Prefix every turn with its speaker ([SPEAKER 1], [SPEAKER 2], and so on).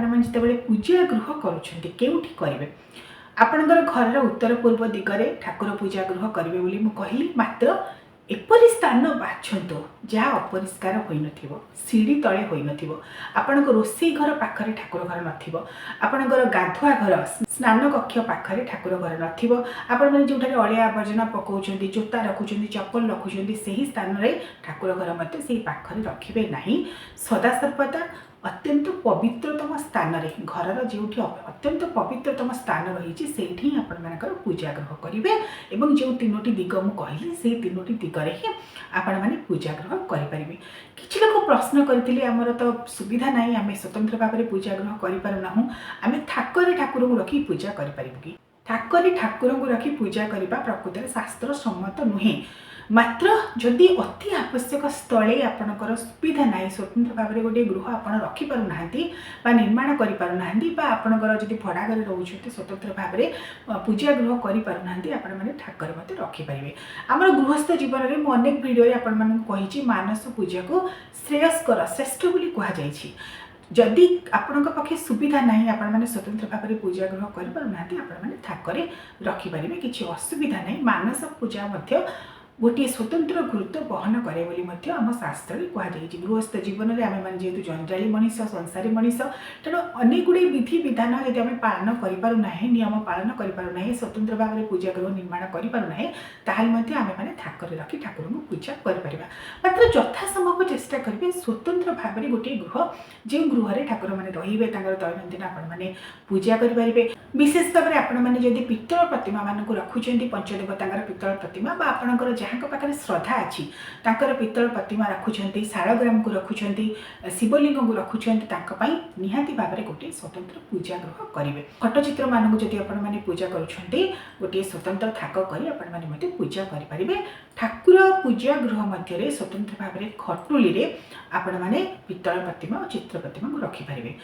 [SPEAKER 1] आपते पूजा गृह करेंगे आपणकर घर उत्तर पूर्व दिगरे ठाकुर पूजा गृह करेंगे बोली मुझे कहली मात्र एपरी स्थान बाछंतु जहाँ अपरिष्कार होन सीढ़ी तले होन आपण रोसई घर पाखरे ठाकुर घर नपणकर गाधुआ घर स्नान कक्ष पाखरे ठाकुर घर नपण जो अलिया आवर्जना पकाउं जोता रखुं चप्पल रखुं से ही स्थान में ठाकुर घर मत से पाखरे रखिए ना सदासर्वदा अत्यंत पवित्रतम स्थान रे घर जो अत्यंत पवित्रतम स्थान रही से आपणकर पूजा गृह करेंगे और जो तीनोटी दिग मुझे कहली से तीनोटी दिगरे ही आपण मैंने पूजा गृह करेंगे। किसी लोग प्रश्न करते आमर तो सुविधा ना आम स्वतंत्र भाव में पूजा गृह करूँ आम थाकरे ठाकुर को रखी पूजा करूँ कि थाकरे ठाकुर को रखी पूजा करने प्रकृत शास्त्र सम्मत नुहे मात्र जदि अति आवश्यक स्थले आपणकर सुविधा ना स्वतंत्र भाव में गोटे गृह आप रखिपार निर्माण करना आपणकर जब भड़ा घर रोचे स्वतंत्र भाव में पूजा गृह करें ठाकुर मत रखिपारे। आमर गृहस्थ जीवन में मुझे अनेक भिडियो आपको मानस पूजा को श्रेयस्कर श्रेष्ठ बोली कहुई जदि आपण पाखे सुविधा ना आपण मैंने स्वतंत्र भाव में पूजा गृह करें थाकरे रखिपारे किसी असुविधा ना मानस पूजा गोटे स्वतंत्र गुरुत्व बहन करे बोली आम शास्त्र कहुई। गृहस्थ जीवन में आम मैंने जेहतु जंजाली मनीष संसारी मनीष तेणु अनेक गुड़े विधि विधान जब आम पालन करूना नियम पालन करूना स्वतंत्र भाव में पूजा गृह निर्माण करूना ताल आम मैंने थाकरे रखी ठाकुर को पूजा कर मात्र यथासंभव चेष्टा करेंगे स्वतंत्र भाव में गोटे गृह जो गृह ठाकुर मैंने रे दैनंदिन आपने पूजा करेंगे। विशेष भाव में आपने जब पित्तल प्रतिमा मान रखुच्च पंचदेवता पित्तल प्रतिमा आपणकर जहाँ पाखे श्रद्धा अच्छी तांकर पित्तल प्रतिमा रखुंट शालग्राम को रखुंट शिवलिंग को रखुंट निहाती भाव में गोटे स्वतंत्र पूजा गृह करेंगे। फटचित्र मान जब आपने पूजा करुँचे गोटे स्वतंत्र थाक कर पूजा करेंगे। ठाकुर पूजा गृह मध्य स्वतंत्र भाव में खटुली आपण मैंने पित्तल प्रतिमा और चित्र प्रतिमा को रखिपारे।